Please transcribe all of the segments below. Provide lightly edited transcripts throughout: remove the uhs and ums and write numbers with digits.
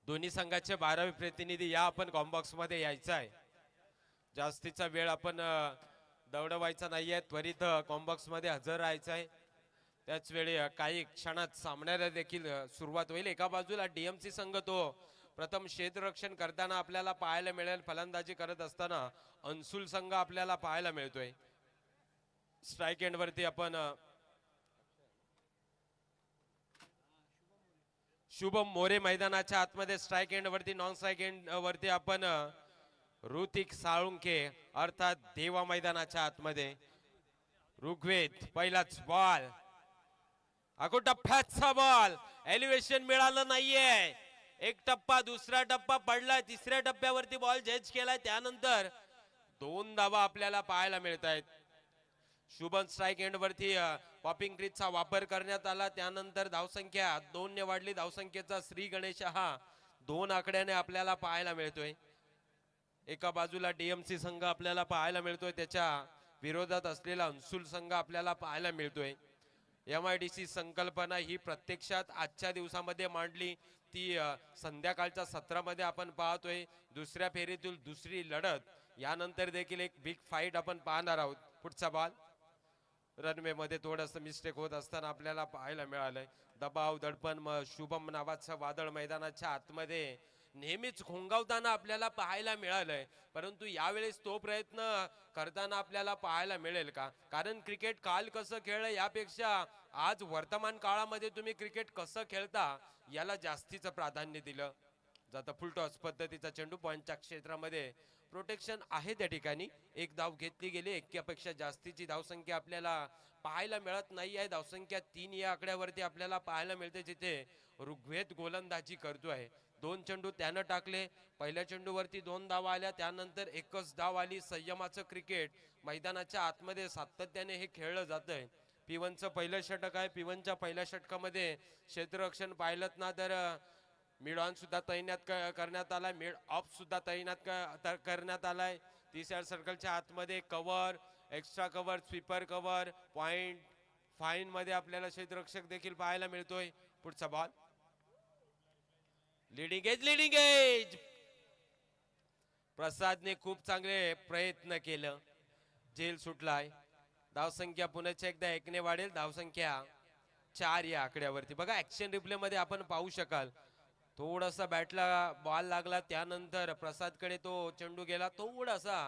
दोन्ही संघाचे 12 प्रतिनिधी या आपण कॉम्बॉक्स मध्ये यायचा आहे। जास्तीचा वेळ आपण दौडवायचा नाहीये, त्वरित कॉम्बॉक्स मध्ये हजर राहायचं आहे। त्याच वेळी काही क्षणात सामन्याला देखील सुरुवात होईल। एका बाजूला डीएमसी संघ तो प्रथम क्षेत्ररक्षण करताना आपल्याला पाहायला मिळेल, फलंदाजी करत असताना अंसुल संघ आपल्याला पाहायला मिळतोय। स्ट्राइक एंड वरती आपण शुभम मोरे मैदानाच्या आतमध्ये स्ट्राइक एंड वरती, नॉन स्ट्राइक एंड वरती आपण ऋतिक साळुंके अर्थात देवा मैदानाच्या आतमध्ये। ऋग्वेद पहिलाच बॉल, अगो टप्प्याचा बॉल, एलिव्हेशन मिळालं नाहीये। एक टप्पा, दुसरा टप्पा पडला, तिसऱ्या टप्प्यावरती बॉल जज केलाय, त्यानंतर 2 धावा आपल्याला पाहायला मिळत आहेत। शुभम स्ट्राइक एंड वरती पॉपिंग क्रीजचा वापर करण्यात आला, त्यानंतर धावसंख्या 2 ने वाढली। धावसंख्येचा श्री गणेश हा 2 आकड्याने आपल्याला पाहायला मिळतोय। एका बाजूला डीएमसी संघ आपल्याला पाहायला मिळतोय, त्याच्या विरोधात असलेला अंसुल संघ आपल्याला पाहायला मिळतोय। एमआयडीसी संकल्पना ही प्रत्यक्षात आजच्या दिवसामध्ये मांडली, ती संध्याकाळच्या सत्रामध्ये आपण पाहतोय। दुसऱ्या फेरीतील दुसरी लढत, यानंतर देखील एक बिग फाईट आपण पाहणार आहोत। पुढचा बॉल रनवे मध्ये थोडंसं मिस्टेक होत असताना आपल्याला पाहायला मिळालंय। दबाव दडपण शुभम नावाचं वादळ मैदानाच्या आतमध्ये नेहमीच घोंगावताना आपल्याला पाहायला मिळालंय, परंतु यावेळेस तो प्रयत्न करताना आपल्याला पाहायला मिळेल का? कारण क्रिकेट काल कसं खेळलं यापेक्षा आज वर्तमान काळामध्ये तुम्ही क्रिकेट कसं खेळता याला जास्तीचं प्राधान्य दिलं जातं। फुल टॉस पद्धतीचा चेंडू, पॉइंटच्या क्षेत्रामध्ये प्रोटेक्शन आहे त्या ठिकाणी। एक धाव घेतली गेली, एकापेक्षा जास्तीची धावसंख्या आपल्याला पाहायला मिळत नाही आहे। धावसंख्या 3 या आकड्यावरती आपल्याला पाहायला मिळते, जिथे ऋग्वेद गोलंदाजी करतोय। 2 चेंडू त्यानं टाकले, पहिल्या चेंडूवरती 2 धावा आल्या, त्यानंतर एकच धाव आली। संयमाचं क्रिकेट मैदानाच्या आतमध्ये सातत्याने हे खेळलं जातंय। P1चं पहिलं षटक आहे। P1च्या पहिल्या षटकामध्ये क्षेत्ररक्षण पाहिलं ना तर मिड ऑन सुद्धा तैनात करण्यात आलाय, मिड ऑफ सुद्धा तैनात करण्यात आलाय। तिसऱ्या सर्कलच्या आतमध्ये cover, extra cover, sweeper cover, point fine मध्ये आपल्याला क्षेत्ररक्षक देखील पाहायला मिळतोय। पुढचा ball leading edge, leading edge. प्रसादने खूप चांगले प्रयत्न केलं, झेल सुटलाय। धावसंख्या पुन्हा एकदा 1 ने वाढेल, धावसंख्या 4 या आकड्यावरती। बघा ऍक्शन रिप्ले मध्ये आपण पाहू शकाल, थोडासा बॅटला बॉल लागला, त्यानंतर प्रसादकडे तो चेंडू गेला, थोडासा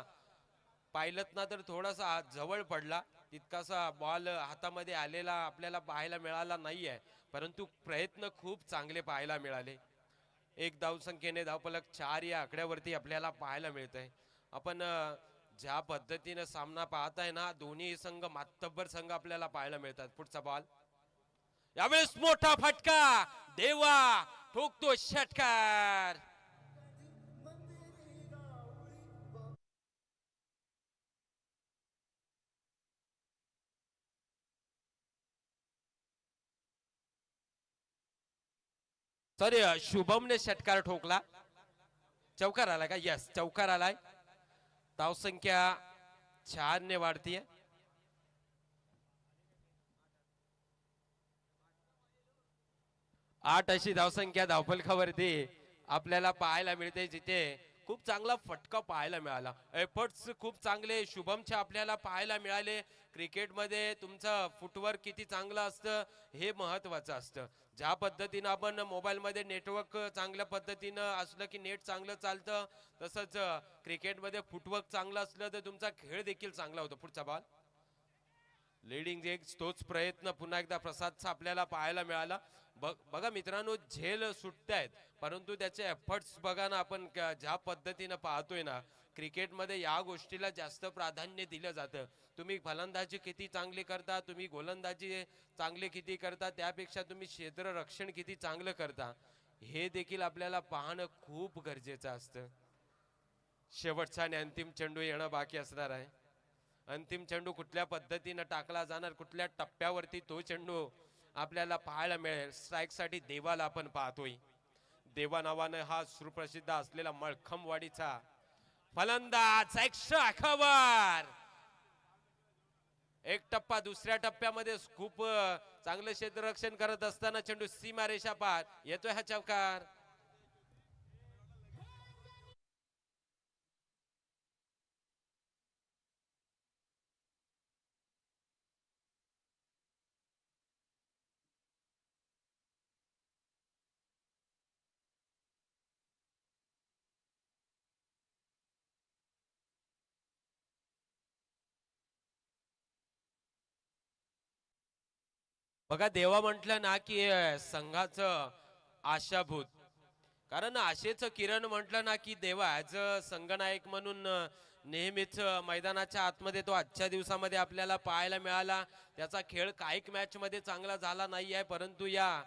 पाहिलत ना तर थोडासा जवळ पडला, तितकासा बॉल हातामध्ये आलेला आपल्याला पाहायला मिळाला नाहीये, परंतु प्रयत्न खूप चांगले पाहायला मिळाले। एक धावसंख्येने धावफलक 4 या आकड्यावरती आपल्याला पाहायला मिळतंय। आपण ज्या पद्धतीने सामना पाहताय ना, दोन्ही संघ मातब्बर संघ आपल्याला पाहायला मिळतात। पुढचा बॉल, यावेळेस मोठा फटका, देवा ठोकतो षटकार। सॉरी, शुभमने षटकार ठोकला, चौकार आलाय का? यस, चौकार आलाय। धावसंख्या 4 ने वाढतीये। आठ अशी धावसंख्या धावफलकावरती आपल्याला पाहायला मिळते, जिथे खूप चांगला फटका पाहायला मिळाला। एफर्ट्स खूप चांगले शुभमचे आपल्याला पाहायला मिळाले। क्रिकेटमध्ये तुमचं फुटवर्क किती चांगलं असतं हे महत्त्वाचं असतं। ज्या पद्धतीनं आपण मोबाईलमध्ये नेटवर्क चांगल्या पद्धतीनं असलं की नेट चांगलं चालतं, तसंच क्रिकेटमध्ये फुटवर्क चांगलं असलं तर तुमचा खेळ देखील चांगला होतो। पुढचा बॉल लीडिंग एज, तोच प्रयत्न पुन्हा एकदा प्रसादचा आपल्याला पाहायला मिळाला। बघा मित्रांनो, झेल सुटतायत, परंतु त्याचे एफर्ट्स बघा ना, आपण ज्या पद्धतीनं पाहतोय ना, क्रिकेटमध्ये या गोष्टीला जास्त प्राधान्य दिलं जातं। तुम्ही फलंदाजी किती चांगली करता, तुम्ही गोलंदाजी चांगली किती करता, त्यापेक्षा तुम्ही क्षेत्ररक्षण किती चांगलं करता हे देखील आपल्याला पाहणं खूप गरजेचं असतं। शेवटचा आणि अंतिम चेंडू येणं बाकी असणार आहे। अंतिम चेंडू कुठल्या पद्धतीनं टाकला जाणार, कुठल्या टप्प्यावरती तो चेंडू आपल्याला पाहायला मिळेल। स्ट्राइक साठी देवाला आपण पाहतोय। देवा नावानं हा सुप्रसिद्ध असलेला मळखमवाडीचा फलंदाज, एक्स्ट्रा कव्हर, एक टप्पा, दुसऱ्या टप्प्यामध्ये खूप चांगलं क्षेत्ररक्षण करत असताना चेंडू सीमारेषा पार येतोय, हा चौकार। बघा देवा म्हटलं ना की संघाचं आशाभूत, कारण आशेचं किरण म्हटलं ना की देवा ॲज अ संघनायक म्हणून नेहमीच मैदानाच्या आतमध्ये तो आजच्या दिवसामध्ये आपल्याला पाहायला मिळाला. त्याचा खेळ काही मॅच मध्ये चांगला झाला नाही आहे, परंतु या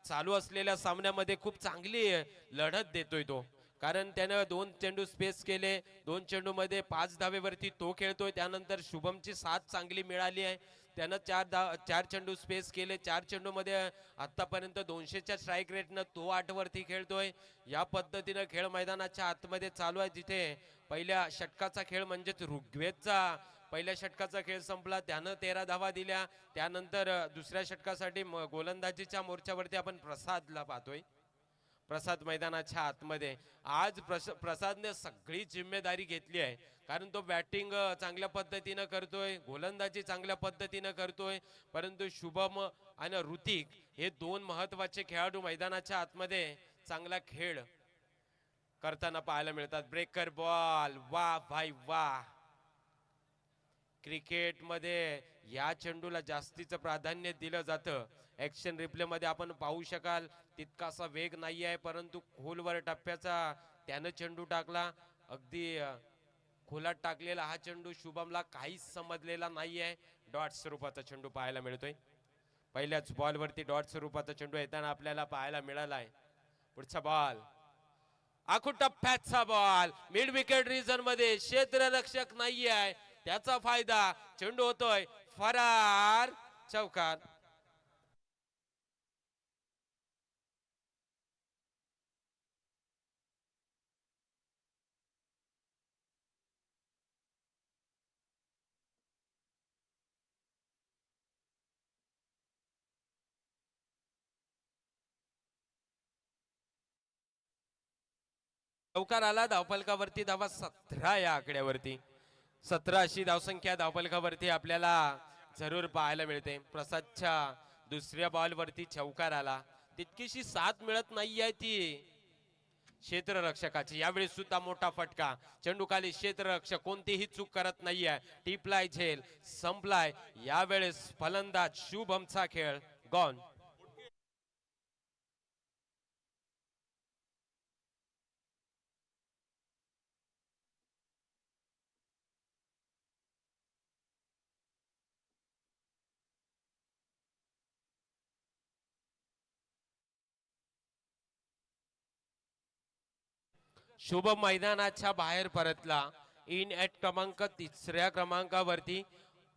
चालू असलेल्या सामन्यामध्ये खूप चांगली लढत देतोय तो. कारण त्यानं 2 चेंडू स्पेस केले, 2 चेंडू मध्ये 5 धावेवरती तो खेळतोय. त्यानंतर शुभमची साथ चांगली मिळाली आहे, त्यानं 4 चेंडू स्पेस केले. 4 चेंडू मध्ये आतापर्यंत 200च्या स्ट्राईक रेटनं तो 8 वरती खेळतोय. या पद्धतीनं खेळ मैदानाच्या आतमध्ये चालू आहे. जिथे पहिल्या षटकाचा खेळ म्हणजेच ऋग्वेदचा पहिल्या षटकाचा खेळ संपला, त्यानं 13 धावा दिल्या. त्यानंतर दुसऱ्या षटकासाठी गोलंदाजीच्या मोर्चावरती आपण प्रसादला पाहतोय. प्रसाद मैदानाच्या आतमध्ये आज प्रसादने सगळी जिम्मेदारी घेतली आहे, कारण तो बॅटिंग चांगल्या पद्धतीनं करतोय, गोलंदाजी चांगल्या पद्धतीनं करतोय. परंतु शुभम आणि ऋतिक हे दोन महत्वाचे खेळाडू मैदानाच्या आतमध्ये चांगला खेळ करताना पाहायला मिळतात. ब्रेकर बॉल, वा भाई वा. क्रिकेटमध्ये या चेंडूला जास्तीचं प्राधान्य दिलं जातं. ऍक्शन रिप्ले मध्ये आपण पाहू शकाल तितकासा वेग नाही आहे, परंतु खोलवर टप्प्याचा त्यानं चेंडू टाकला. अगदी खोलात टाकलेला हा चेंडू शुभमला काहीच समजलेला नाही आहे. डॉट स्वरूपाचा चेंडू पाहायला मिळतोय. पहिल्याच बॉलवरती डॉट स्वरूपाचा चेंडू येताना आपल्याला पाहायला मिळाला आहे. पुढचा बॉल, आखू टप्प्याचा बॉल, मिड विकेट रिजन मध्ये क्षेत्ररक्षक नाही आहे, त्याचा फायदा. चेंडू होतोय फरार, चौकार. चौकार आला. धावफलकावरती धावा 17 या आकड्यावरती. 17 अशी धावसंख्या धावफलकावरती आपल्याला जरूर पाहायला मिळते. प्रसादच्या दुसऱ्या बॉलवरती चौकार आला. तितकीशी साथ मिळत नाहीये ती क्षेत्ररक्षकाची. यावेळी सुद्धा मोठा फटका. चेंडू खाली, क्षेत्ररक्षक कोणतीही चूक करत नाहीये. टिपलाय झेल, संपलाय. यावेळेस फलंदाज शुभमचा खेळ गॉन. शुभम मैदानाच्या बाहेर परतला. इन ॲट क्रमांक 3ऱ्या क्रमांकावरती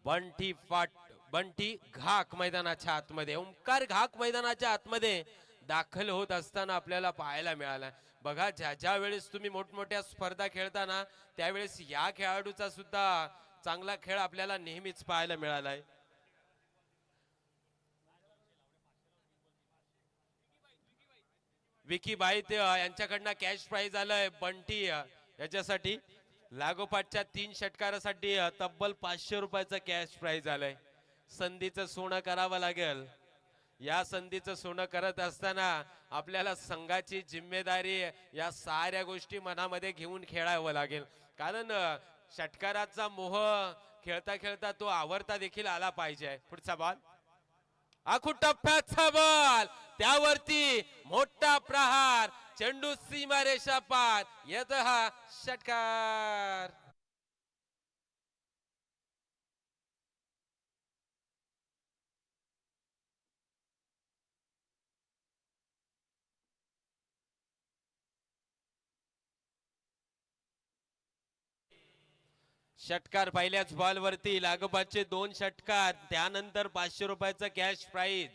बंटी घाक मैदानाच्या आतमध्ये, ओंकार घाक मैदानाच्या आतमध्ये दाखल होत असताना आपल्याला पाहायला मिळाला. बघा, ज्या वेळेस तुम्ही मोठमोठ्या स्पर्धा खेळताना त्यावेळेस या खेळाडूचा सुद्धा चांगला खेळ आपल्याला नेहमीच पाहायला मिळालाय. विकी बाई यांच्याकडनं कॅश प्राइज आलंय बंटी याच्यासाठी. लागोपाठच्या 3 षटकारासाठी तब्बल 500 रुपयाचं कॅश प्राइज आलंय. संधीचं सोनं करावं लागेल. या संधीचं सोनं करत असताना आपल्याला संघाची जिम्मेदारी या साऱ्या गोष्टी मनामध्ये घेऊन खेळावं लागेल, कारण षटकाराचा मोह खेळता खेळता तो आवरता देखील आला पाहिजे. पुढचा बॉल, आखू टप्प्याचा बॉल, त्यावरती मोठा प्रहार. चेंडू सीमारेषा पार, येतो हा षटकार. षटकार पहिल्याच बॉलवरती, लागोपाठचे 2 षटकार, त्यानंतर 500 रुपयाचं कॅश प्राइज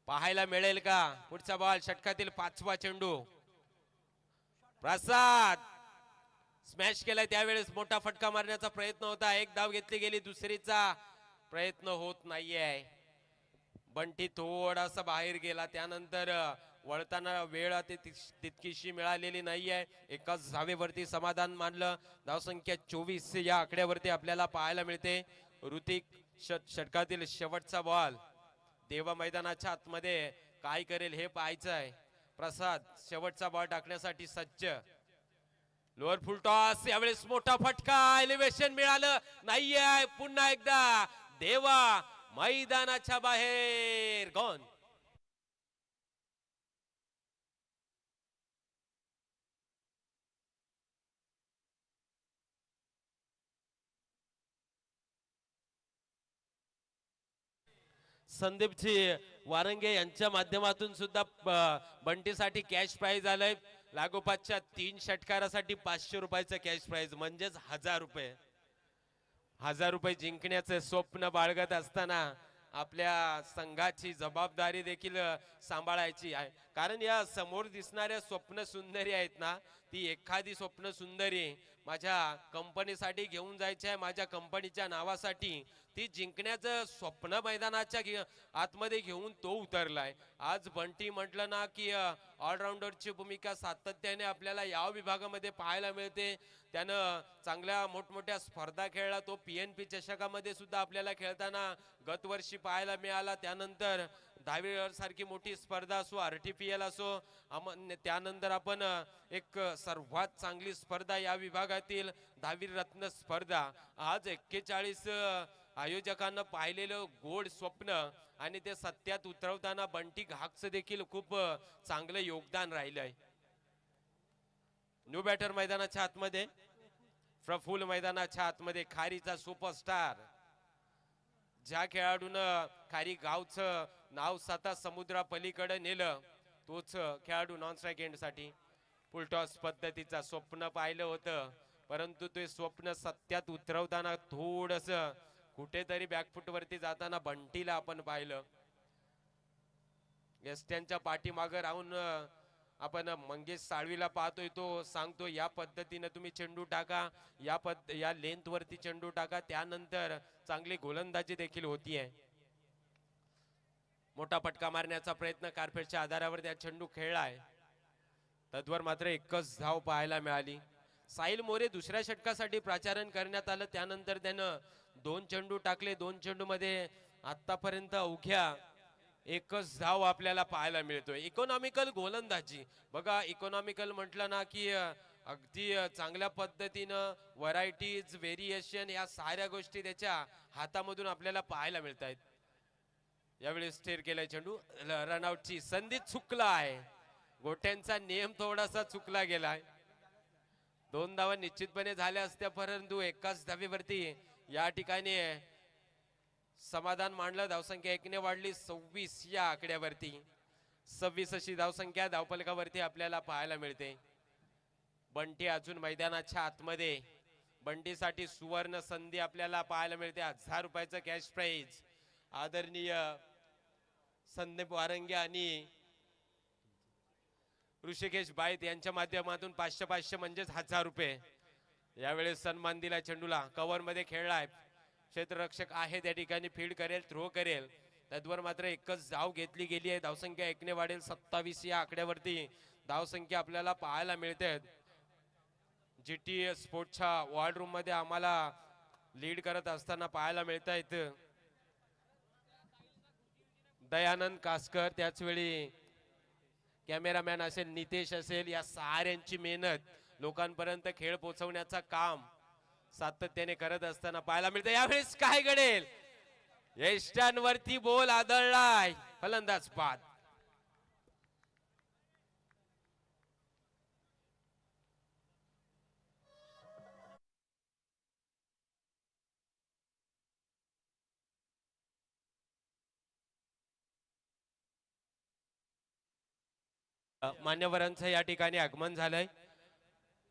पाहायला मिळेल का? पुढचा बॉल, षटकातील 5वा चेंडू. प्रसाद स्मॅश केलाय, त्यावेळेस मोठा फटका मारण्याचा प्रयत्न होता. एक धाव घेतली गेली, दुसरीचा प्रयत्न होत नाहीये. बंटी थोडासा बाहेर गेला, त्यानंतर वळताना वेळ तितकीशी मिळालेली नाहीये. एकाच धावेवरती समाधान मानलं. धावसंख्या 24 या आकड्यावरती आपल्याला पाहायला मिळते. ऋतिक षटकातील शेवटचा बॉल. देवा मैदानाच्या आतमध्ये काय करेल हे पाहायचं आहे. प्रसाद शेवटचा बॉल टाकण्यासाठी सज्ज. लोअर फुल टॉस, यावेळेस मोठा फटका, एलिव्हेशन मिळालं नाहीये. पुन्हा एकदा देवा मैदानाच्या बाहेर गॉन. संदीपजी वारंगे यांच्या माध्यमातून सुद्धा बंटीसाठी कॅश प्राइज आलंय. लागोपाठच्या 3 षटकारासाठी 500 रुपयाचं कॅश प्राइज म्हणजेच 1000 रुपये. 1000 रुपये जिंकण्याचं स्वप्न बाळगत असताना आपल्या संघाची जबाबदारी देखील सांभाळायची आहे. कारण या समोर दिसणाऱ्या स्वप्न सुंदरी आहेत ना, ती एखादी स्वप्न सुंदरी माझ्या कंपनीसाठी घेऊन जायची आहे, माझ्या कंपनीच्या नावासाठी. ती जिंकण्याचं स्वप्न मैदानाच्या आतमध्ये घेऊन तो उतरलाय. आज बंटी म्हटलं ना की ऑलराऊंडरची भूमिका सातत्याने आपल्याला या विभागामध्ये पाहायला मिळते. त्यानं चांगल्या मोठमोठ्या स्पर्धा खेळला. तो PNP चषकामध्ये सुद्धा आपल्याला खेळताना गतवर्षी पाहायला मिळाला. त्यानंतर 10वी सारखी मोठी स्पर्धा असो, RTPL असो, त्यानंतर आपण एक सर्वात चांगली स्पर्धा या विभागातील 10वी रत्न स्पर्धा. आज 41 आयोजकांना पाहिलेलं गोड स्वप्न आणि ते सत्यात उतरवताना बंटी घागचं देखील खूप चांगलं योगदान राहिलंय. न्यू बॅटर मैदानाच्या आतमध्ये, प्रफुल्ल मैदानाच्या आतमध्ये खारीचा सुपरस्टार, ज्या खेळाडूनं खारी गावचं नाव 7 समुद्रा पलीकडे नेलं, तोच खेळाडू नॉन स्ट्राइक एंड साठी फुलटॉस पद्धतीचा स्वप्न पाहिलं होतं. परंतु ते स्वप्न सत्यात उतरवताना थोडस कुठेतरी बॅकफुट वरती जाताना बंटीला आपण पाहिलं. यष्ट्यांच्या पाठीमागे राहून आपण मंगेश साळवीला पाहतोय. तो सांगतो या पद्धतीने तुम्ही चेंडू टाका, या लेंथ वरती चेंडू टाका. त्यानंतर चांगली गोलंदाजी देखील होतीये. मोठा फटका मारण्याचा प्रयत्न कार्पेटच्या आधारावर त्या चेंडू खेळलाय. तद्वर मात्र एकच धाव पाहायला मिळाली. साहिल मोरे दुसऱ्या षटकासाठी प्राचारण करण्यात आलं. त्यानंतर त्यानं 2 चेंडू टाकले. 2 चेंडू मध्ये आतापर्यंत अवघ्या एकच धाव आपल्याला पाहायला मिळतोय. इकॉनॉमिकल गोलंदाजी बघा. इकॉनॉमिकल म्हटलं ना की अगदी चांगल्या पद्धतीनं व्हरायटीज, व्हेरिएशन या साऱ्या गोष्टी त्याच्या हातामधून आपल्याला पाहायला मिळत आहेत. यावेळी स्थिर केलाय चेंडू. रनआउटची संधी चुकला आहे. गोट्यांचा नियम थोडासा चुकला गेलाय. 2 धावा निश्चितपणे झाल्या असत्या, परंतु एकाच धावेवरती या ठिकाणी समाधान मांडलं. धावसंख्या 1 ने वाढली 26 या आकड्यावरती. 26 अशी धावसंख्या धावफलकावरती आपल्याला पाहायला मिळते. बंटी अजून मैदानाच्या आतमध्ये. बंटीसाठी सुवर्ण संधी आपल्याला पाहायला मिळते. 1000 रुपयाचं कॅश प्राइज. आदरणीय संदीप वारंगे आणि ऋषिकेश बाईत यांच्या माध्यमातून 500 म्हणजेच 1000 रुपये. यावेळेस सन्मान दिला चेंडूला. कव्हर मध्ये खेळलाय. क्षेत्ररक्षक आहे त्या ठिकाणी, फील्ड करेल, थ्रो करेल. तद्वर मात्र एकच धाव घेतली गेली आहे. धावसंख्या 1 ने वाढेल. 27 या आकड्यावरती धावसंख्या आपल्याला पाहायला मिळते. GT स्पोर्ट्सच्या वॉर्ड रूम मध्ये आम्हाला लीड करत असताना पाहायला मिळत आहेत दयानंद कासकर, त्याच वेळी कॅमेरामॅन असेल, नितेश असेल. या साऱ्यांची मेहनत लोकांपर्यंत खेळ पोहोचवण्याचा काम सातत्याने करत असताना पाहायला मिळते. यावेळेस काय घडेल? यष्ट्यांवरती बॉल आदळलाय. फलंदाज बाद. मान्यवरांचं या ठिकाणी आगमन झालंय.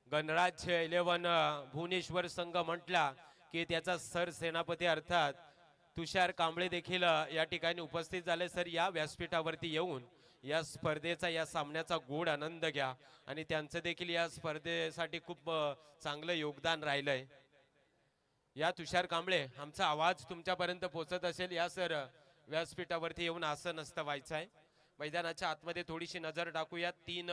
गणराज्य 11 भुवनेश्वर संघ म्हटला की त्याचा सरसेनापती अर्थात तुषार कांबळे देखील या ठिकाणी उपस्थित झाले. सर, या व्यासपीठावरती येऊन या स्पर्धेचा, या सामन्याचा गोड आनंद घ्या. आणि त्यांचं देखील या स्पर्धेसाठी खूप चांगलं योगदान राहिलंय. या तुषार कांबळे, आमचा आवाज तुमच्यापर्यंत पोहोचत असेल, या सर व्यासपीठावरती येऊन असं नसतं व्हायचं आहे. मैदानाच्या आतमध्ये थोडीशी नजर टाकूया. 3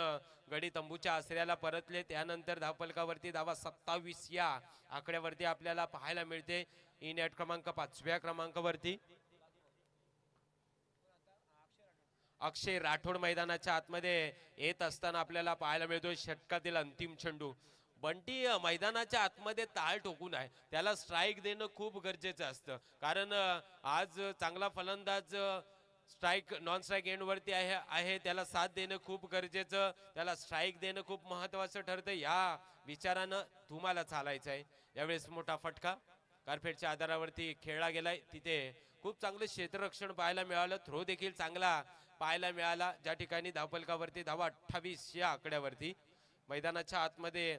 गडी तंबूच्या आसऱ्याला परतले. त्यानंतर धावफलकावरती धावा 27 या आकड्यावरती आपल्याला पाहायला मिळते. इन ॲट क्रमांक 5व्या क्रमांकावरती अक्षय राठोड मैदानाच्या आतमध्ये येत असताना आपल्याला पाहायला मिळतोय. षटकातील अंतिम चेंडू बंटी मैदानाच्या आतमध्ये ताळ ठोकून आहे, त्याला स्ट्राईक देणं खूप गरजेचं असतं. कारण आज चांगला फलंदाज स्ट्राईक नॉन स्ट्राईक एंडवरती आहे त्याला साथ देणं खूप गरजेचं, त्याला स्ट्राईक देणं खूप महत्वाचं ठरतं. या विचारानं तुम्हाला चालायचं आहे. यावेळेस मोठा फटका कार्पेटच्या आधारावरती खेळला गेलाय, तिथे खूप चांगलं क्षेत्ररक्षण पाहायला मिळालं. थ्रो देखील चांगला पाहायला मिळाला, ज्या ठिकाणी धावफलकावरती धावा 28 या आकड्यावरती. मैदानाच्या आतमध्ये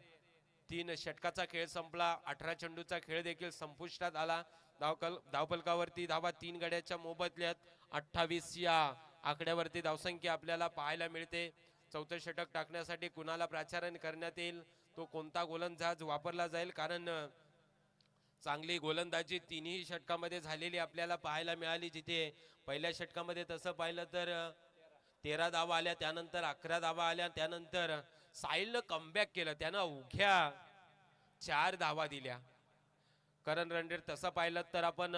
3 षटकाचा खेळ संपला, 18 चेंडूचा खेळ देखील संपुष्टात आला. धावफलकावरती धावा 3 गड्याच्या मोबदल्यात 28 या आकड्यावरती धावसंख्या आपल्याला पाहायला मिळते. चौथं षटक टाकण्यासाठी कुणाला प्राचारण करण्यात येईल, तो कोणता गोलंदाज वापरला जाईल, कारण चांगली गोलंदाजी तिन्ही षटकामध्ये झालेली आपल्याला पाहायला मिळाली. जिथे पहिल्या षटकामध्ये तसं पाहिलं तर 13 धावा आल्या, त्यानंतर 11 धावा आल्या, त्यानंतर साहिलनं कमबॅक केलं, त्यानं अवघ्या 4 धावा दिल्या. करण रणधीर तसं पाहिलं तर आपण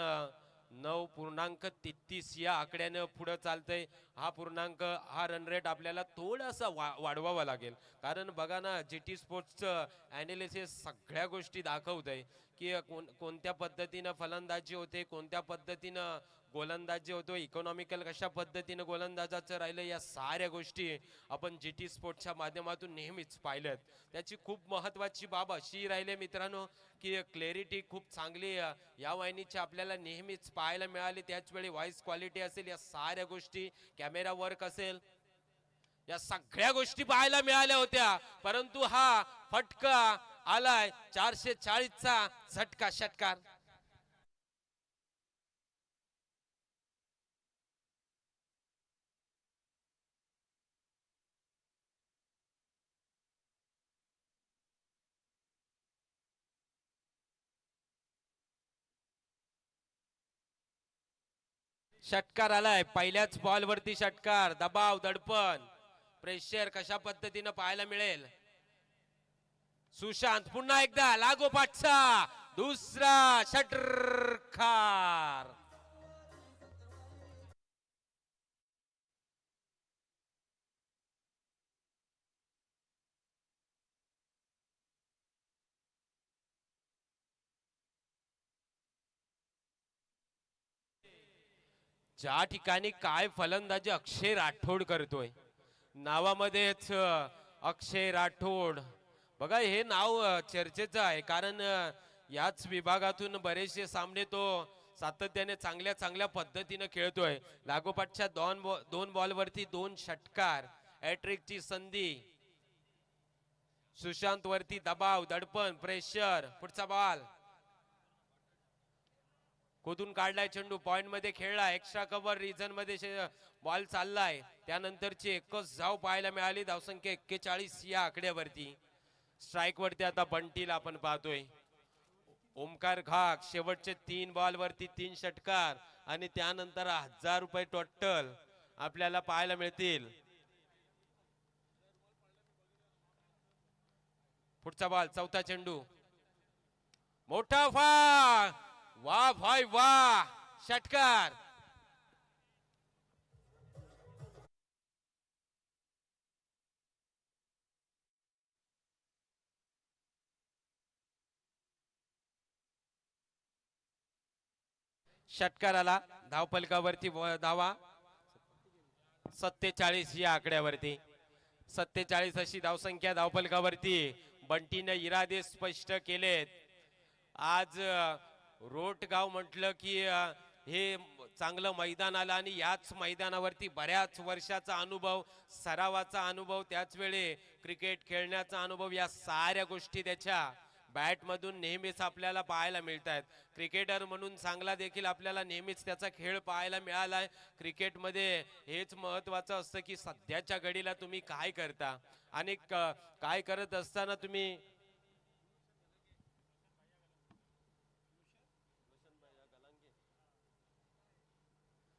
9.33 या आकड्यानं पुढे चालतंय. हा रन रेट आपल्याला थोडासा वाढवावा लागेल, कारण बघा ना GT स्पोर्ट्सचं ॲनालिसिस सगळ्या गोष्टी दाखवत आहे की कोणत्या पद्धतीनं फलंदाजी होते, कोणत्या पद्धतीनं गोलंदाजी होतो, इकॉनॉमिकल कशा पद्धतीनं गोलंदाजाचं राहिलं, या साऱ्या गोष्टी आपण GT स्पोर्ट्सच्या माध्यमातून नेहमीच पाहिल्यात. त्याची खूप महत्त्वाची बाब अशी राहिली मित्रांनो की क्लॅरिटी खूप चांगली या वाहिनीची आपल्याला नेहमीच पाहायला मिळाली. त्याचवेळी व्हॉइस क्वालिटी असेल, या साऱ्या गोष्टी, कॅमेरा वर्क असेल, या सगळ्या गोष्टी पाहायला मिळाल्या होत्या. परंतु हा फटका आलाय 440चा झटका षटकार. षटकार आलाय, पहिल्याच बॉल वरती षटकार. दबाव, दडपण, प्रेशर कशा पद्धतीनं पाहायला मिळेल. सुशांत पुन्हा एकदा लागोपाठचा दुसरा षटकार. ज्या ठिकाणी काय फलंदाजी अक्षय राठोड करतोय, नावामध्येच अक्षय राठोड. बघा हे नाव चर्चेचं आहे, कारण याच विभागातून बरेचसे सामने तो सातत्याने चांगल्या चांगल्या पद्धतीने खेळतोय. लागोपाठच्या दोन बॉलवरती 2 षटकार, हॅट्रिकची संधी. सुशांत वरती दबाव, दडपण, प्रेशर. पुढचा बॉल कुठून काढलाय चेंडू, पॉइंट मध्ये खेळला, एक्स्ट्रा कव्हर रिजन मध्ये बॉल चाललाय. त्यानंतरची एकच धाव पाहायला मिळाली, धावसंख्या 41 या आकड्यावरती. स्ट्राईक वरती आता बंटीला आपण पाहतोय. ओमकार घाग शेवटचे 3 बॉल वरती 3 षटकार आणि त्यानंतर 1000 रुपये टोटल आपल्याला पाहायला मिळतील. पुढचा बॉल, चौथा चेंडू, मोठा फा, वाह भाई वाह, षटकार. षटकाराला धावफलकावरती धावा 47 या आकड्यावरती. 47 अशी धावसंख्या धावफलकावरती. बंटीने इरादे स्पष्ट केलेत. आज रोटगाव म्हटलं की हे चांगलं मैदान आलं आणि याच मैदानावरती बऱ्याच वर्षाचा अनुभव, सरावाचा अनुभव, त्याच वेळी क्रिकेट खेळण्याचा अनुभव, या साऱ्या गोष्टी त्याच्या बॅट मधून नेहमीच आपल्याला पाहायला मिळत आहेत. क्रिकेटर म्हणून चांगला देखील आपल्याला नेहमीच त्याचा खेळ पाहायला मिळालाय. क्रिकेटमध्ये हेच महत्वाचं असतं की सध्याच्या घडीला तुम्ही काय करता आणि काय करत असताना तुम्ही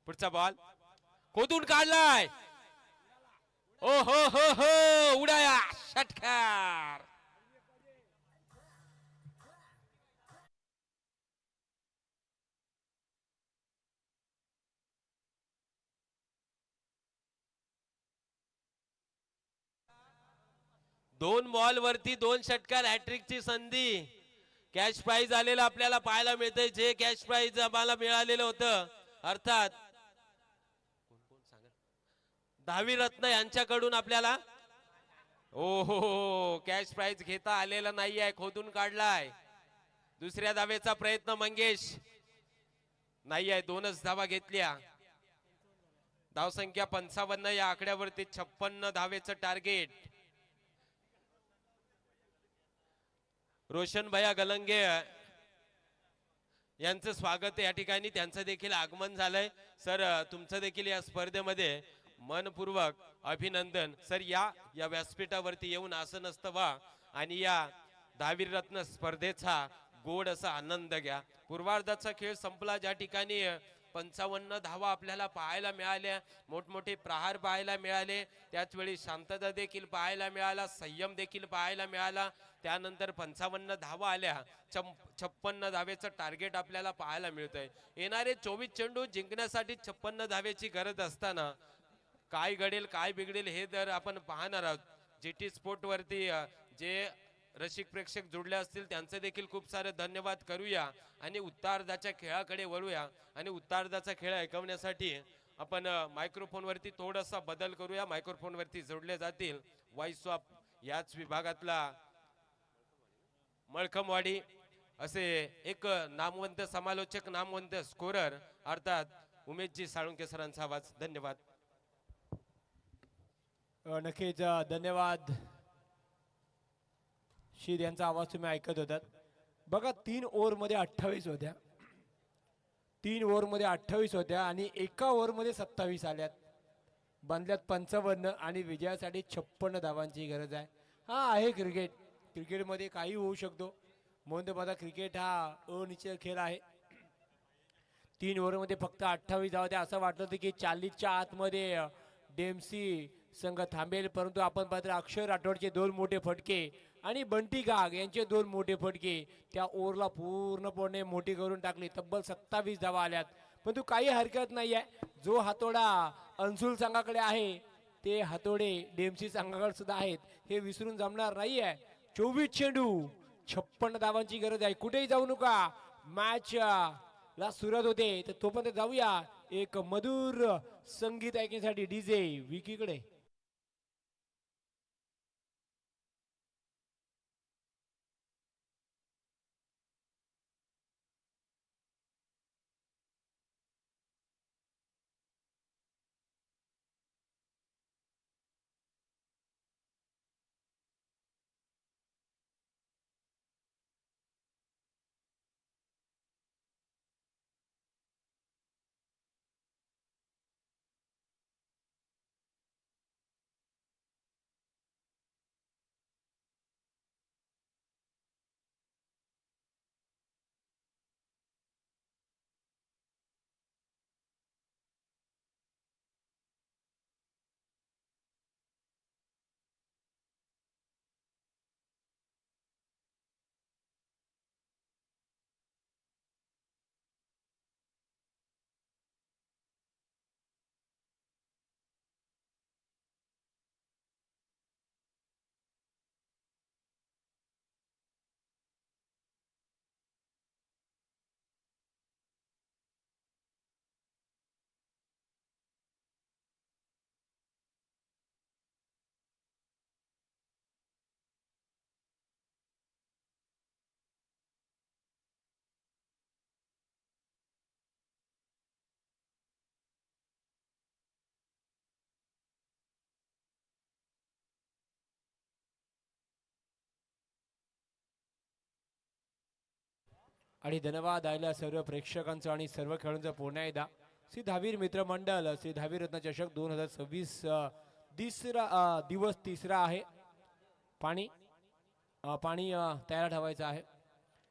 पुढचा बॉल खोदून काढलाय, ओ हो हो हो, उडाया, षटकार. 2 बॉल वरती 2 षटकार हॅट्रिकची संधी. कॅश प्राइज आलेलं आपल्याला पाहायला मिळतंय. जे कॅश प्राइज आम्हाला मिळालेलं होतं अर्थात दहावी रत्न यांच्याकडून आपल्याला हो कॅश प्राइज घेता आलेला नाहीये, खोदून काढलाय. दुसऱ्या धावेचा प्रयत्न मंगेश नाहीये, 2च धावा घेतल्या. धावसंख्या 55 या आकड्यावरती 56 धावेचं टार्गेट. रोशन भैया गलंगे यांचं स्वागत या ठिकाणी, त्यांचं देखील आगमन झालंय. सर तुमचं देखील या स्पर्धेमध्ये मनपूर्वक अभिनंदन. सर या व्यासपीठावरती येऊन आसन असतं व्हा आणि या दहावीर रत्न स्पर्धेचा गोड असा आनंद घ्या. पूर्वार्धाचा खेळ संपला, ज्या ठिकाणी 55 धावा आपल्याला पाहायला मिळाल्या, मोठमोठे प्रहार पाहायला मिळाले, त्याच वेळी शांतता देखील पाहायला मिळाला, संयम देखील पाहायला मिळाला. त्यानंतर 55 धावा आल्या, 56 धावेचं टार्गेट आपल्याला पाहायला मिळतंय. येणारे 24 चेंडू जिंकण्यासाठी 56 धावेची गरज असताना काय घडेल काय बिघडेल हे जर आपण पाहणार आहोत. GT स्पोर्ट वरती जे रसिक प्रेक्षक जुडले असतील त्यांचे देखील खूप सारे धन्यवाद करूया आणि उत्तरार्धाच्या खेळाकडे वळूया. आणि उत्तरार्धाचा खेळ ऐकवण्यासाठी आपण मायक्रोफोन वरती थोडासा बदल करूया. मायक्रोफोन वरती जोडले जातील व्हॉइस ऑफ याच विभागातला मळखमवाडी असे एक नामवंत समालोचक, नामवंत स्कोरर अर्थात उमेशजी साळुंके सरांचा आवाज. धन्यवाद. नक्कीच धन्यवाद. शीर यांचा आवाज तुम्ही ऐकत होतात. बघा 3 ओव्हरमध्ये 28 होत्या, 3 ओव्हरमध्ये 28 होत्या आणि एका ओव्हरमध्ये 27 आल्यात. बांधल्यात 55 आणि विजयासाठी 56 धावांची गरज आहे. हा आहे क्रिकेट, क्रिकेटमध्ये काही होऊ शकतो. म्हणून माझा क्रिकेट हा अनिश्चित खेळ आहे. 3 ओव्हरमध्ये फक्त 28 धावा होत्या. असं वाटलं होतं की 40च्या आतमध्ये डेम्सी संघ थांबेल, परंतु आपण पाहतो अक्षर राठोडचे 2 मोठे फटके आणि बंटी गाग यांचे 2 मोठे फटके त्या ओव्हरला पूर्णपणे मोठी करून टाकली. तब्बल 27 धावा आल्यात. परंतु काही हरकत नाही आहे. जो हातोडा अन्सुल संघाकडे आहे ते हातोडे डेम्सी संघाकडे सुद्धा आहेत, हे विसरून जमणार नाही आहे. 24 चेंडू 56 धावांची गरज आहे. कुठेही जाऊ नका, मॅच ला सुरुवात होते तर तोपर्यंत जाऊया एक मधुर संगीत ऐकण्यासाठी डीजे विकीकडे. आणि धन्यवाद आयला सर्व प्रेक्षकांचं आणि सर्व खेळाडूंचं. पुन्हा एकदा श्री धावीर मित्रमंडळ श्री धावीर रत्न चषक 2026 दिवस तिसरा आहे. पाणी तयार ठेवायचं आहे.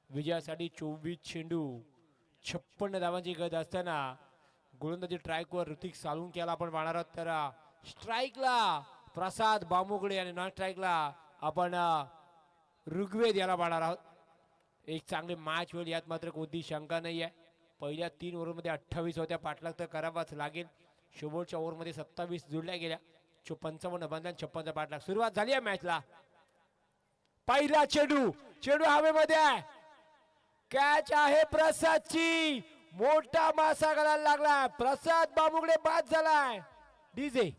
विजयासाठी 24 चेंडू 56 धावांची गरज असताना गोलंदाजी ट्रॅकवर ऋतिक साळुंकेला आपण पाहणार आहोत. तर स्ट्राईकला प्रसाद बामुगडे आणि नॉन स्ट्राईकला आपण ऋग्वेद याला पाहणार आहोत. एक चांगली मॅच होईल यात मात्र कोणती शंका नाही आहे. पहिल्या 3 ओव्हरमध्ये 28 होत्या, पाठलाग तर करावाच लागेल. शेवटच्या ओव्हरमध्ये 27 जोडल्या गेल्या. 55 बंधन 56चा पाठलाग. सुरुवात झाली आहे मॅचला. पहिला चेंडू, चेंडू हवेमध्ये आहे. कॅच आहे प्रसादची. मोठा मासा गळायला लागला. प्रसाद बामुगडे बाद झालाय. डीजे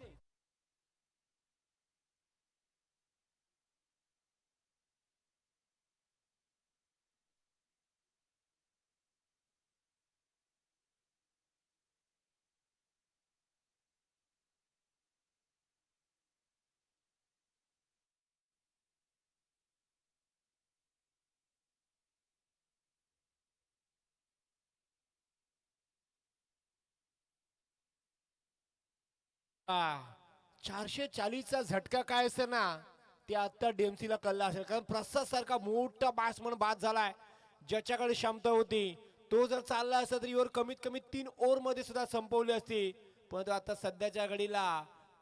आ, 440चा झटका काय असेल ना ते आता डेमसीला कळला असेल. कारण प्रसाद सारखा मोठा बॅट्समन बाद झालाय ज्याच्याकडे क्षमता होती. तो जर चालला असता तर इवर कमीत कमी 3 ओव्हर मध्ये सुद्धा संपवली असती. पण आता सध्याच्या घडीला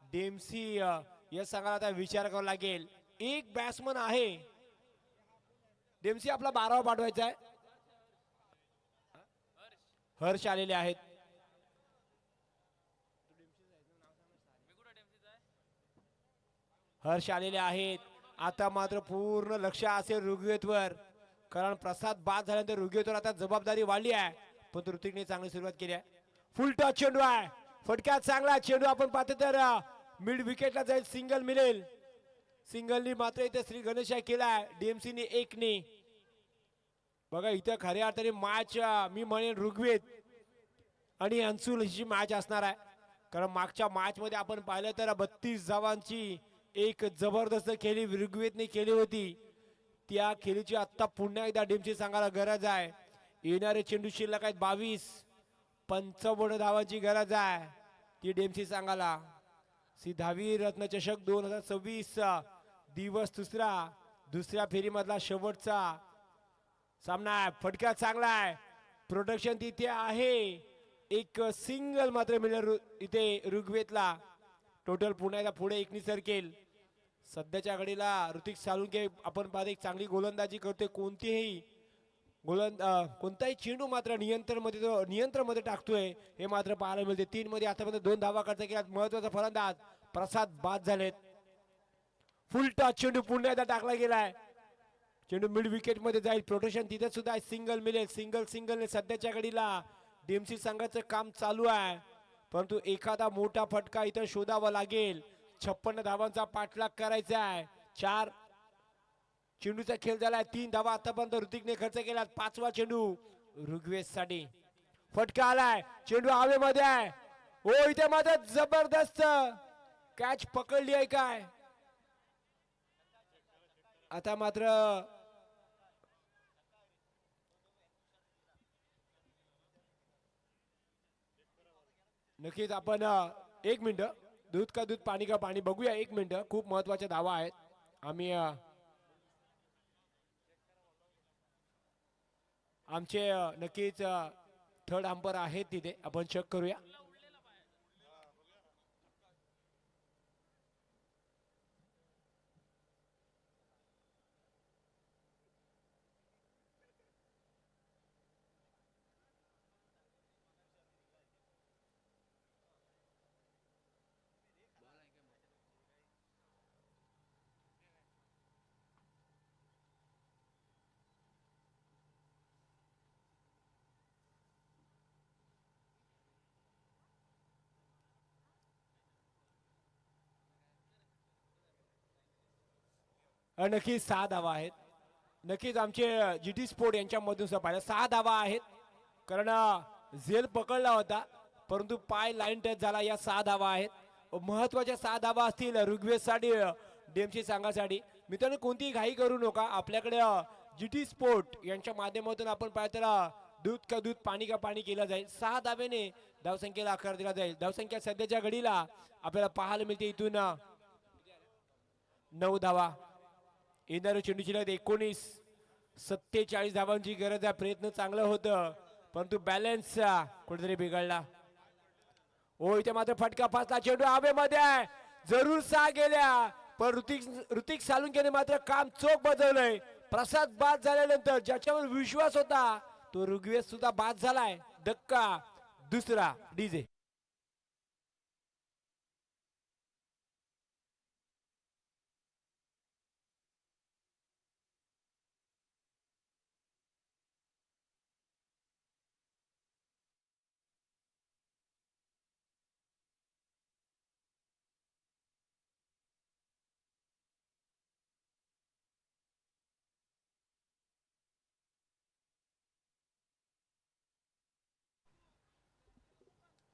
डेमसी या संघाला आता विचार करावा लागेल. एक बॅट्समन आहे. डेमसी आपला 12वा पाठवायचा आहे. हर्ष आलेले आहेत. हर्ष आलेले आहेत. आता मात्र पूर्ण लक्ष असेल ऋग्वेदवर. कारण प्रसाद बाद झाल्यानंतर ऋग्वेदवर आता जबाबदारी वाढली आहे. पण ऋतिकने चांगली सुरुवात केली आहे. फुल टॉस चेंडू आहे. फटका चांगला चेंडू आपण पाहतो तर मिड विकेटला जाईल. सिंगल मिळेल. सिंगलनी मात्र इथे श्री गणेश केलाय. डीएमसीने 1ने. बघा इथं खऱ्या अर्थाने मॅच मी म्हणेन ऋग्वेद आणि अंशुल ही मॅच असणार आहे. कारण मागच्या मॅच मध्ये आपण पाहिलं तर 32 धावांची एक जबरदस्त खेळी ऋग्वेदने केली होती. त्या खेळीची आता पुन्हा एकदा डीमसी संघाला गरज आहे. येणारे चेंडू शिल्लक आहेत 22. 55 धावांची गरज आहे ती डीमसी संघाला. सिधावी रत्न चषक 2026 दिवस दुसऱ्या फेरीमधला शेवटचा सामना आहे. फटका चांगला आहे. प्रोडक्शन तिथे आहे. एक सिंगल मात्र मिळेल इथे ऋग्वेदला. टोटल पुन्हा एकदा पुढे 1 सरकेल. सध्याच्या घडीला ऋतिक सालुंके आपण पाहतो चांगली गोलंदाजी करते. कोणताही चेंडू मात्र नियंत्रण मध्ये टाकतोय हे मात्र पाहायला मिळते. 3 मध्ये आतापर्यंत 2 धावा खर्च केल्यात. महत्वाचा फलंदाज प्रसाद बाद झालेत. फुल टॉस चेंडू पुन्हा एकदा टाकला गेलाय. चेंडू मिड विकेट मध्ये जाईल. प्रोटेक्शन तिथे सुद्धा सिंगल मिळेल. सिंगलने सध्याच्या घडीला डीएमसी संघाचं काम चालू आहे. परंतु एखादा मोठा फटका इथं शोधावा लागेल. 56 धावांचा पाठलाग करायचा आहे. 4 चेंडूचा खेळ झालाय. 3 धावा आतापर्यंत ऋतिकने खर्च केला. 5वा चेंडू ऋग्वेद साठी. फटका आलाय. चेंडू हवेमध्ये आहे. हो इथे मात्र जबरदस्त कॅच पकडली आहे काय. आता मात्र नक्कीच आपण 1 मिनिट दूध का दूध पाणी का पाणी बघूया. 1 मिनिट. खूप महत्वाच्या धावा आहेत. आम्ही आमचे नक्कीच थर्ड अंपर आहेत तिथे. आपण चेक करूया. नक्कीच 6 धावा आहेत. नक्कीच आमचे जीटी स्पोर्ट यांच्यामधून पाहिलं 6 धावा आहेत. कारण झेल पकडला होता परंतु पाय लाईन टच झाला. या 6 धावा आहेत. महत्वाच्या 6 धावा असतील ऋग्वेद साठी डीएमसी संघासाठी. मित्रांनो कोणतीही घाई करू नका. आपल्याकडे जीटी स्पोर्ट यांच्या माध्यमातून आपण पाहिलं तर दूध का दूध पाणी का पाणी केलं जाईल. 6 धावेने धावसंख्येला आकार दिला जाईल. धावसंख्या सध्याच्या घडीला आपल्याला पाहायला मिळते इथून 9 धावा. येणाऱ्या चेंडूची लढत 19. 47 धावांची गरज आहे. प्रयत्न चांगलं होतं परंतु बॅलन्स कुठेतरी बिघडला. ओ इथे मात्र फटका फासला. चेंडू हवेमध्ये आहे. जरूर 6 गेल्या पण ऋतिक सालुंकेने मात्र काम चोख बजावलंय. प्रसाद बाद झाल्यानंतर ज्याच्यावर विश्वास होता तो ऋग्वेद सुद्धा बाद झालाय. धक्का दुसरा. डीजे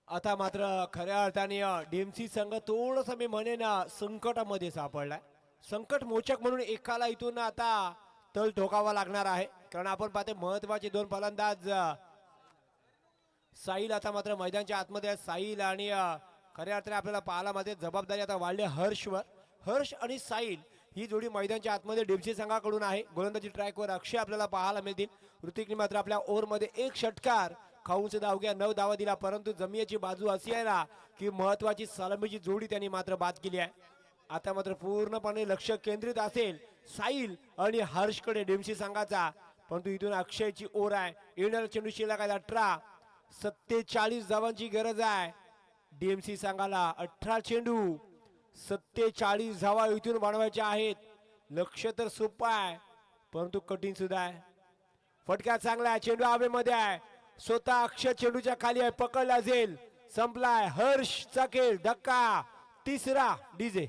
आता मात्र खऱ्या अर्थाने डीएमसी संघ थोडस मी म्हणेन संकटामध्ये सापडलाय. संकट मोचक म्हणून एकाला इथून आता तल ठोकावा लागणार आहे. कारण आपण पाहते महत्वाचे दोन फलंदाज साहिल आता मात्र मैदानाच्या आतमध्ये आहे. साहिल आणि खऱ्या अर्थाने आपल्याला पाहायला मध्ये जबाबदारी आता वाढली हर्षवर. हर्ष आणि साहिल ही जोडी मैदानाच्या आतमध्ये डीएमसी संघाकडून आहे. गोलंदाजी ट्रॅकवर अक्षय आपल्याला पाहायला मिळतील. ऋतिकने मात्र आपल्या ओव्हरमध्ये एक षटकार खाऊनचे धाव घ्या 9 धावा दिला. परंतु जमियाची बाजू अशी आहे ना की महत्वाची सलामीची जोडी त्यांनी मात्र बाद केली आहे. आता मात्र पूर्णपणे लक्ष केंद्रित असेल साहिल आणि हर्षकडे डीएमसी संघाचा. परंतु इथून अक्षयची ओर आहे. येणारा चेंडू शिल्लक आहे 18. 47 धावांची गरज आहे डीएमसी संघाला. 18 चेंडू 47 धावा इथून बनवायच्या आहेत. लक्ष तर सोपं आहे परंतु कठीण सुद्धा आहे. फटका चांगला आहे. चेंडू हवेमध्ये आहे. स्वतः अक्षय चेंडूच्या खाली आहे. पकडला जाईल. संपलाय. हर्षचा खेळ. धक्का तिसरा डीजे.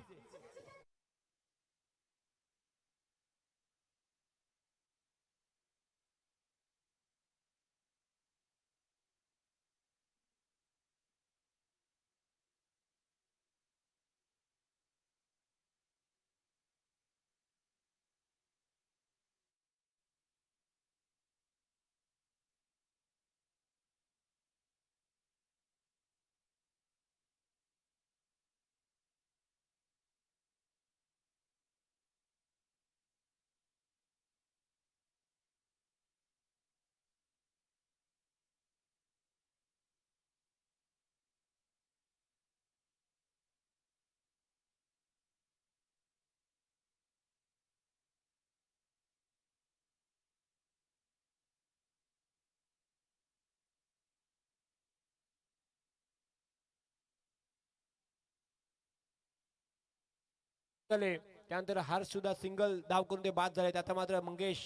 त्यानंतर हर्ष सुद्धा सिंगल धाव करून ते बाद झालेत. आता मात्र मंगेश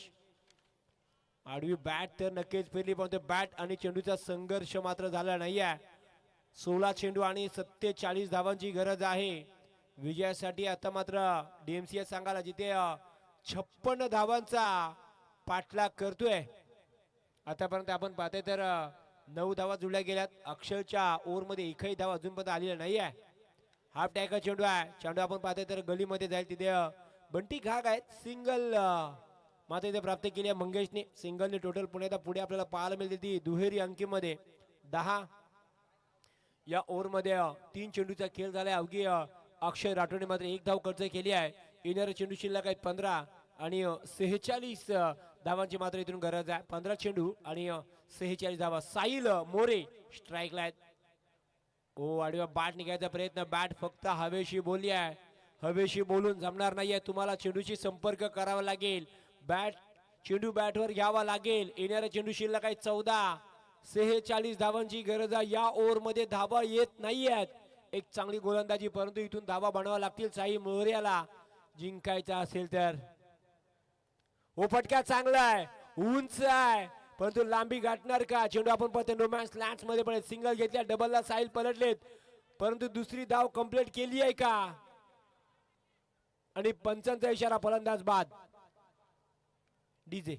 आडवी बॅट तर नक्कीच फिरली पण बॅट आणि चेंडूचा संघर्ष मात्र झाला नाहीये. 16 चेंडू आणि 47 धावांची गरज आहे विजयासाठी. आता मात्र डीएमसी सांगायला जिथे 56 धावांचा पाठलाग करतोय. आतापर्यंत आपण पाहतोय तर 9 धावा जुळल्या गेल्यात. अक्षयच्या ओव्हरमध्ये एकही धाव अजूनपर्यंत आलेला नाहीये. हाफ टॅकर चेंडू आहे. चेंडू आपण पाहतोय तर गलीमध्ये जाईल. तिथे बंटी घाग आहेत. सिंगल मात्र इथे प्राप्त केली आहे मंगेशने. सिंगलने टोटल पुढे आपल्याला पाहायला मिळते ती दुहेरी अंकीमध्ये 10. या ओव्हरमध्ये 3 चेंडूचा खेळ झालाय. अवघी अक्षय राठोडने मात्र एक धाव खर्च केली आहे. येणारे चेंडू शिल्लक आहेत 15 आणि 46 धावांची मात्र इथून गरज आहे. 15 चेंडू आणि 46 धावा. साहिल मोरे स्ट्राईकला आहेत. ओ आडव्या बॅट निघायचा प्रयत्न. बॅट फक्त हवेशी बोलली आहे. हवेशी बोलून जमणार नाहीये. तुम्हाला चेंडूशी संपर्क करावा लागेल. बॅट चेंडू बॅटवर घ्यावा लागेल. येणारा चेंडू शिल्लक आहे 14. 46 धावांची गरज आहे. या ओव्हरमध्ये धावा येत नाहीयेत. एक चांगली गोलंदाजी परंतु इथून धावा बनवाव्या लागतील साई मोर्याला जिंकायचा असेल तर. ओ फटका चांगला आहे. उंच आहे परंतु लांबी गाठणार का. चेंडू आपण पाहतो नोमॅन्स लँड्स मध्ये पण सिंगल घेतल्या. डबलला साहिल पलटलेत परंतु दुसरी धाव कंप्लीट केली आहे का. आणि पंचांचा इशारा. फलंदाज बाद. डीजे.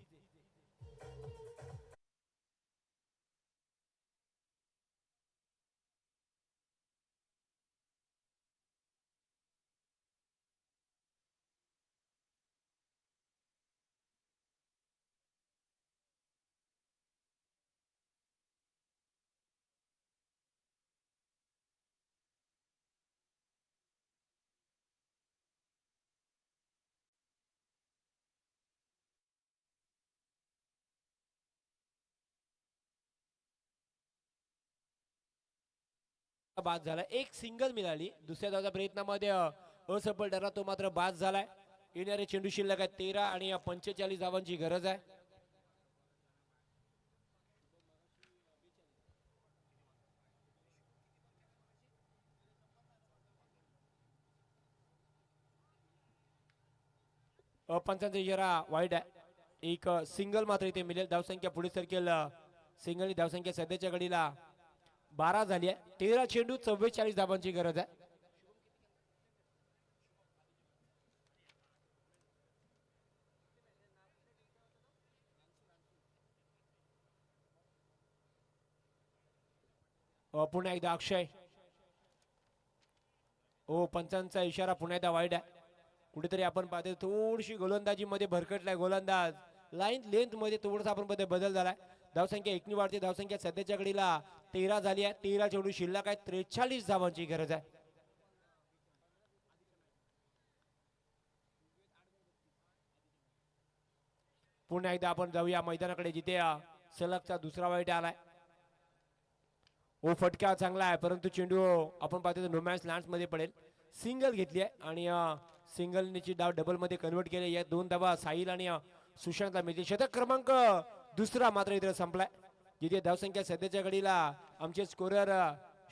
बाद झाला. एक सिंगल मिळाली. दुसऱ्या धावच्या प्रयत्नामध्ये असफल ठरला. तो मात्र बाद झालाय. येणारे चेंडू शिल्लक आहे 13 आणि 45 धावांची गरज आहे. पंचांचा इशारा वाईट आहे. एक सिंगल मात्र इथे मिळेल. धावसंख्या पुढे सरकेल. सिंगल धावसंख्या सध्याच्या घडीला 12 झाली आहे. 13 चेंडू 44 धावांची गरज आहे. पुन्हा एकदा अक्षय. हो, पंचांचा इशारा पुन्हा एकदा वाईट आहे. कुठेतरी आपण पाहतो थोडीशी गोलंदाजी मध्ये भरकटलाय गोलंदाज. लाईन लेंथ मध्ये थोडासा आपण बदल झालाय. धावसंख्या एकनी वाढते. धावसंख्या सध्याच्या घडीला 13 झाली आहे. 13 चेंडू शिल्लक आहे. 43 धावांची गरज आहे. पुन्हा एकदा आपण जाऊया मैदानाकडे जिथे सलगचा दुसरा वाईट आलाय. ओ फटका चांगला आहे परंतु चेंडू आपण पाहतो नोमॅन्स लँड्स मध्ये पडेल. सिंगल घेतली आहे आणि सिंगलची डाव डबल मध्ये कन्वर्ट केले. या 2 धावा साहिल आणि सुशांतला मिळतील. शतक क्रमांक दुसरा मात्र इथे संपलाय. जिथे धावसंख्या सध्याच्या घडीला आमचे स्कोरर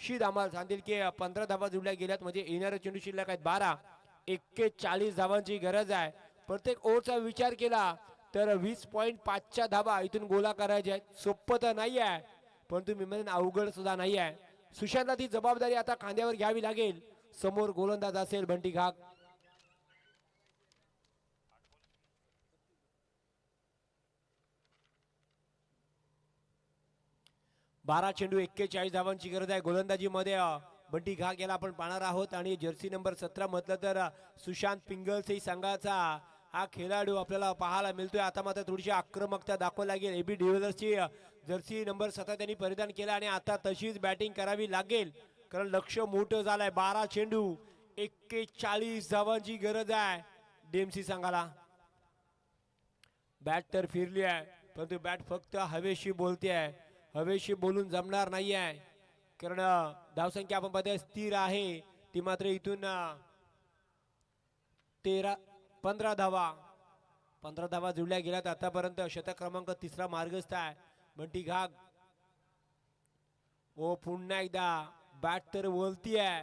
शीद आम्हाला सांगतील की 15 धावा जुळल्या गेल्यात म्हणजे येणारे चेंडू शिल्लक आहेत 12. 41 धावांची गरज आहे. प्रत्येक ओव्हरचा विचार केला तर 20.5च्या धावा इथून गोला करायच्या आहेत. सोपं तर नाही आहे परंतु मी म्हणेन अवघड सुद्धा नाही आहे. सुशांतला ती जबाबदारी आता खांद्यावर घ्यावी लागेल. समोर गोलंदाज असेल बंटी घाग. बारा चेंडू 41 धावांची गरज आहे. गोलंदाजी मध्ये बंटी घाग याला आपण पाहणार आहोत आणि जर्सी नंबर 17 म्हटलं तर सुशांत पिंगलसे संघाचा हा खेळाडू आपल्याला पाहायला मिळतोय. आता मात्र थोडीशी आक्रमकता दाखवावी लागेल. एबी डिव्हिलियर्सची जर्सी नंबर 17 त्यांनी परिधान केला आणि आता तशीच बॅटिंग करावी लागेल कारण लक्ष मोठं झालंय. 12 चेंडू 41 धावांची गरज आहे डीएमसी संघाला. बॅट तर फिरली आहे परंतु बॅट फक्त हवेशी बोलते आहे. हवेशी बोलून जमणार नाही आहे कारण धावसंख्या आपण पाहतोय स्थिर आहे ती मात्र इथून 15 धावा जुळल्या गेल्यात आतापर्यंत. शतक क्रमांक 3 मार्गस्थ आहे बंटी घाग. ओ पुन्हा एकदा बॅट तर वळती आहे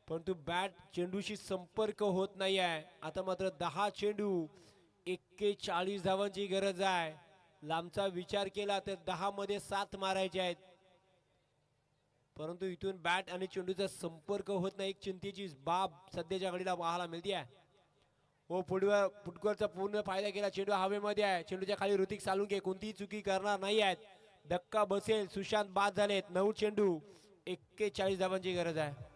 परंतु बॅट चेंडूशी संपर्क होत नाही आहे. आता मात्र 10 चेंडू 41 धावांची गरज आहे. लांबचा विचार केला तर 10 मध्ये 7 मारायचे आहेत परंतु इथून बॅट आणि चेंडूचा संपर्क होत नाही. एक चिंतेची बाब सध्याच्या घडीला पाहायला मिळते आहे. हो फुटबॉलचा पूर्ण फायदा केला. चेंडू हवेमध्ये आहे. चेंडूच्या खाली ऋतिक सालुंके कोणतीही चुकी करणार नाही आहेत. धक्का बसेल. सुशांत बाद झालेत. 9 चेंडू 41 धावांची गरज आहे.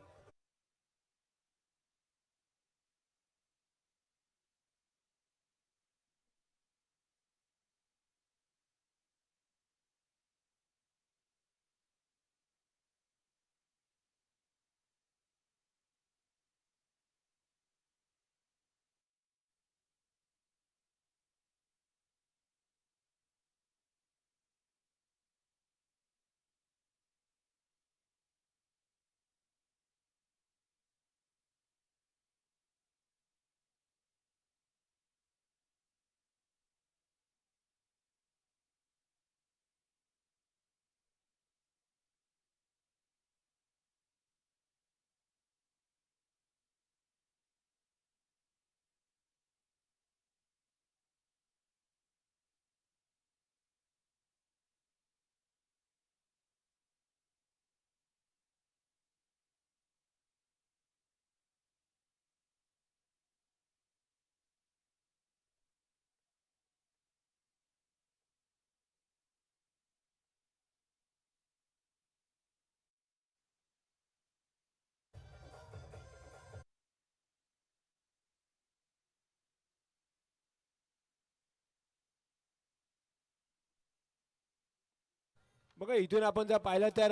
बघा इथून आपण जर पाहिलं तर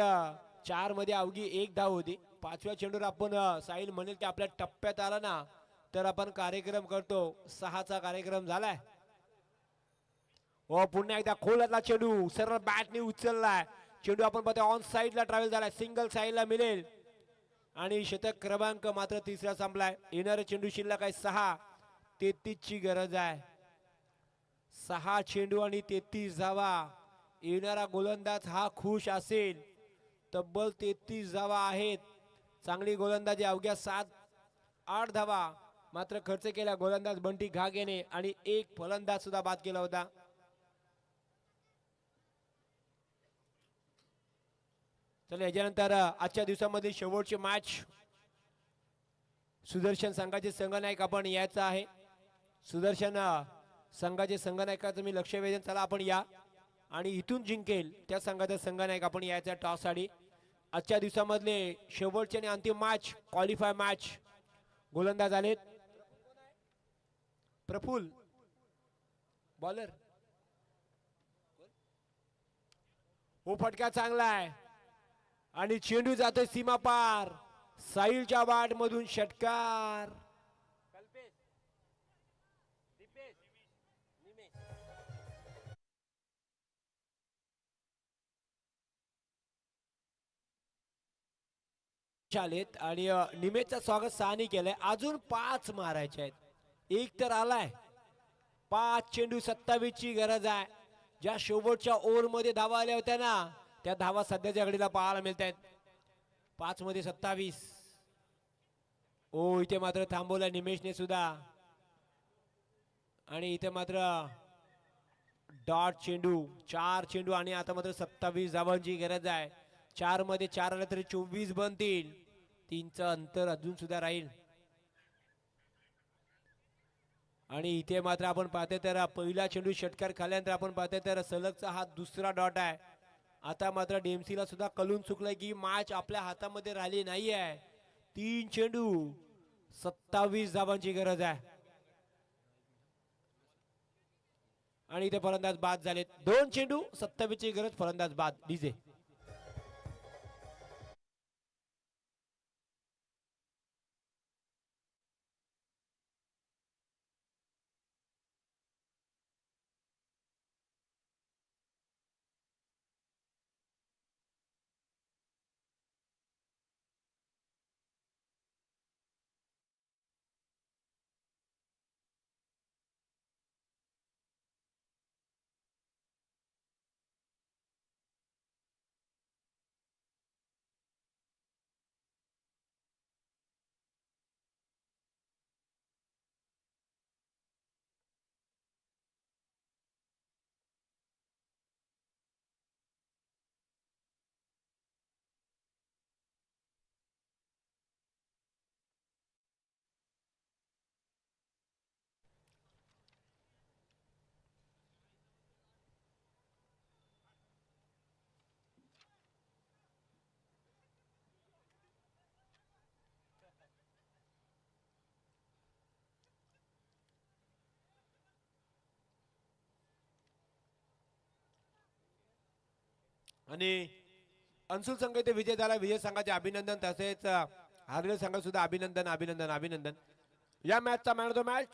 4 मध्ये अवघी 1 धाव होती. 5व्या चेंडूवर आपण साहिल म्हणेल की आपल्या टप्प्यात आला ना तर आपण कार्यक्रम करतो. 6चा कार्यक्रम झालाय. हो पुन्हा एकदा खोलातला चेंडू सरळ बॅटने उचललाय. चेंडू आपण पाहतो ऑन साइडला ट्रॅव्हल झालाय. सिंगल साइडला मिळेल आणि शतक क्रमांक मात्र 3रा संपलाय. येणारे चेंडू शिल्लक आहे 6. 33 ची गरज आहे. 6 चेंडू आणि 33 धावा. येणारा गोलंदाज हा खुश असेल. तब्बल 33 धावा आहेत. चांगली गोलंदाजी अवघ्या 7-8 धावा मात्र खर्च केला गोलंदाज बंटी घाग याने आणि एक फलंदाज सुद्धा बाद केला होता. चला याच्यानंतर आजच्या दिवसामध्ये शेवटची मॅच सुदर्शन संघाचे संघनायक आपण यायचं आहे. सुदर्शन संघाचे संघनायकाचं मी लक्ष वेधन. चला आपण या आणि इथून जिंकेल त्या संघाचा संघनायक आपण यायचा टॉस साठी. आजच्या दिवसामधले शेवटचे आणि अंतिम मॅच क्वालिफाय मॅच गोलंदाज आलेत. प्रफुल बॉलर. हो फटका चांगला आहे आणि चेंडू जातोय सीमा पार. साहिलच्या बाट मधून षटकार. आलेत आणि निमेशचं स्वागत सहानी केलंय. अजून 5 मारायचे आहेत. एक तर आलाय. 5 चेंडू 27 ची गरज आहे. ज्या शेवटच्या ओव्हर मध्ये धावा आल्या होत्या ना त्या धावा सध्याच्या घडीला पाहायला मिळत आहेत. 5 मध्ये 27. ओ इथे मात्र थांबवलं निमेशने सुद्धा आणि इथे मात्र डॉट चेंडू 4 चेंडू आणि आता मात्र 27 धावांची गरज आहे. 4 मध्ये 4 आले तरी 24 बनतील. 3चं अंतर अजून सुद्धा राहील आणि इथे मात्र आपण पाहतोय तर पहिला चेंडू षटकार खाल्यानंतर आपण पाहतोय तर सलगचा हा दुसरा डॉट आहे. आता मात्र डेमसीला सुद्धा कळून चुकलंय की मॅच आपल्या हातामध्ये राहिली नाही आहे. 3 चेंडू 27 धावांची गरज आहे आणि इथे फलंदाज बाद झालेत. 2 चेंडू 27 ची गरज. फलंदाज बाद. डीजे आणि अंसुल संघ इथे विजय झाला. विजय संघाचे अभिनंदन. तसेच हारलेल्या संघात सुद्धा अभिनंदन अभिनंदन अभिनंदन. या मॅचचा मॅन ऑफ द मॅच